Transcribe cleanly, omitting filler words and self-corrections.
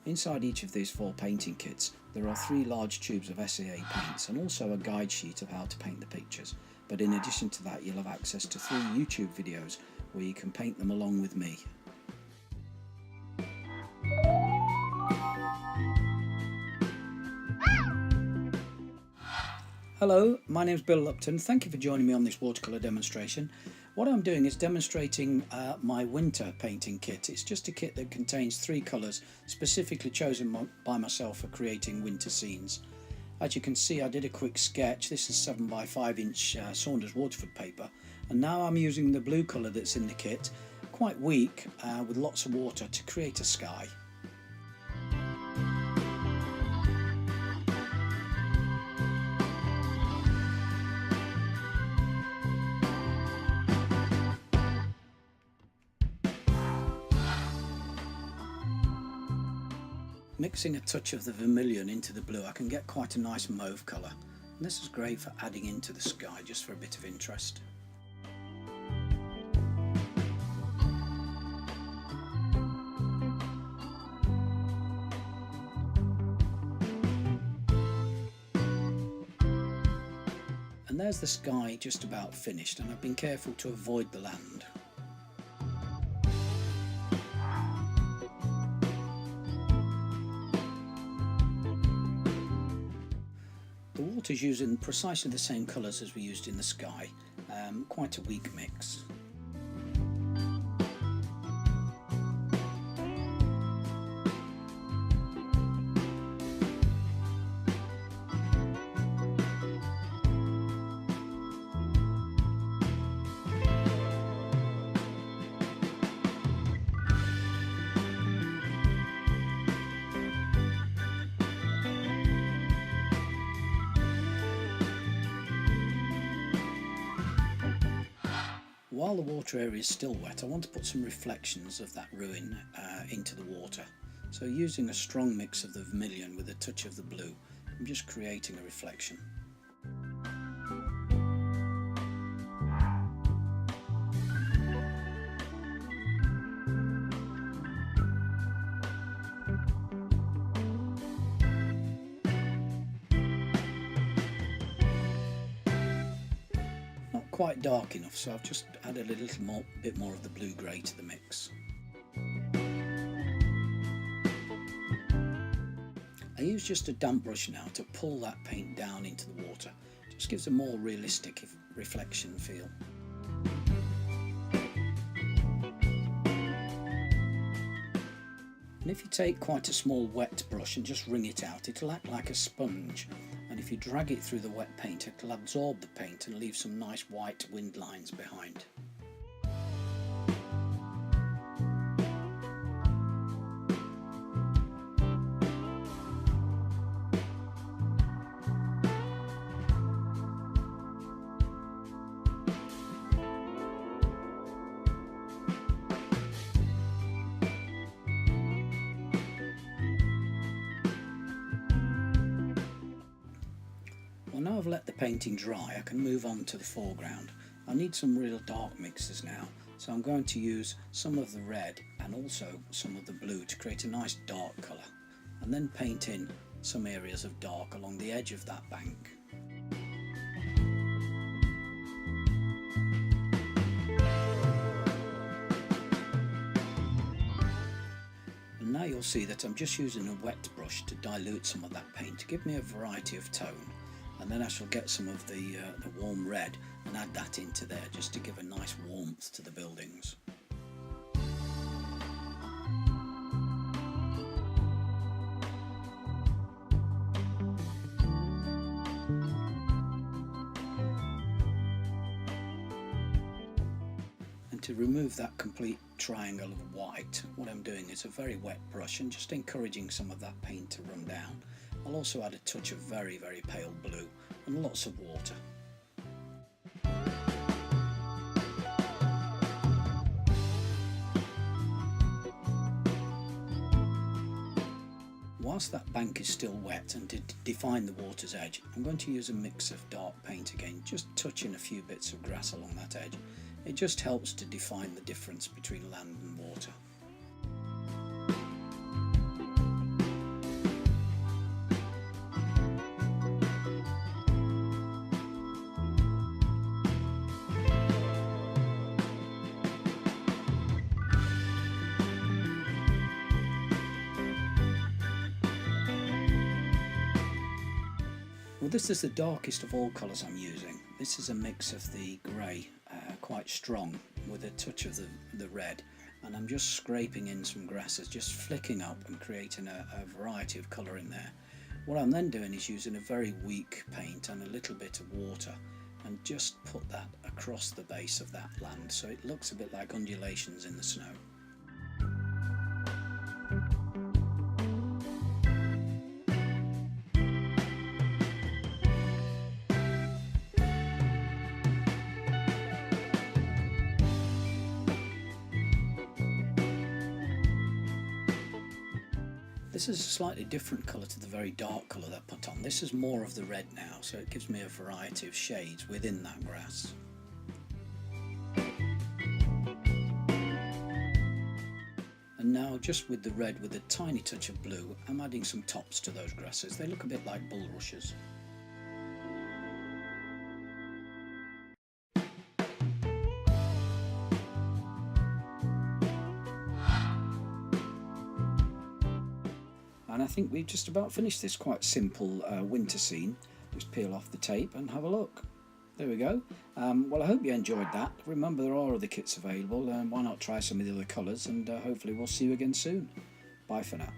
Inside each of these 4 painting kits there are 3 large tubes of SAA paints and also a guide sheet of how to paint the pictures, but in addition to that you'll have access to 3 YouTube videos where you can paint them along with me. Hello, my name is Bill Lupton. Thank you for joining me on this watercolour demonstration. What I'm doing is demonstrating my winter painting kit. It's just a kit that contains 3 colours specifically chosen by myself for creating winter scenes. As you can see, I did a quick sketch. This is 7 by 5 inch Saunders Waterford paper, and now I'm using the blue colour that's in the kit, quite weak with lots of water, to create a sky. Mixing a touch of the vermilion into the blue, I can get quite a nice mauve colour, and this is great for adding into the sky just for a bit of interest. And there's the sky just about finished, and I've been careful to avoid the land. The water's using precisely the same colours as we used in the sky, quite a weak mix. While the water area is still wet, I want to put some reflections of that ruin into the water. So using a strong mix of the vermilion with a touch of the blue, I'm just creating a reflection. Quite dark enough, so I've just added a bit more of the blue-grey to the mix. I use just a damp brush now to pull that paint down into the water. Just gives a more realistic reflection feel. And if you take quite a small wet brush and just wring it out, it'll act like a sponge, and if you drag it through the wet paint, it'll absorb the paint and leave some nice white wind lines behind. Now I've let the painting dry, I can move on to the foreground. I need some real dark mixes now, so I'm going to use some of the red and also some of the blue to create a nice dark colour, and then paint in some areas of dark along the edge of that bank. And now you'll see that I'm just using a wet brush to dilute some of that paint to give me a variety of tone. And then I shall get some of the warm red and add that into there just to give a nice warmth to the buildings. And to remove that complete triangle of white, what I'm doing is a very wet brush and just encouraging some of that paint to run down. I'll also add a touch of very, very pale blue and lots of water. Whilst that bank is still wet, and to define the water's edge, I'm going to use a mix of dark paint again, just touching a few bits of grass along that edge. It just helps to define the difference between land and water. this is the darkest of all colours I'm using. This is a mix of the grey, quite strong, with a touch of the red, and I'm just scraping in some grasses, just flicking up and creating a variety of colour in there. What I'm then doing is using a very weak paint and a little bit of water, and just put that across the base of that land so it looks a bit like undulations in the snow. This is a slightly different colour to the very dark colour that I put on. This is more of the red now, so it gives me a variety of shades within that grass. And now, just with the red with a tiny touch of blue, I'm adding some tops to those grasses. They look a bit like bulrushes. And I think we've just about finished this quite simple winter scene. Just peel off the tape and have a look. There we go. Well, I hope you enjoyed that. Remember, there are other kits available, and why not try some of the other colours, and hopefully we'll see you again soon. Bye for now.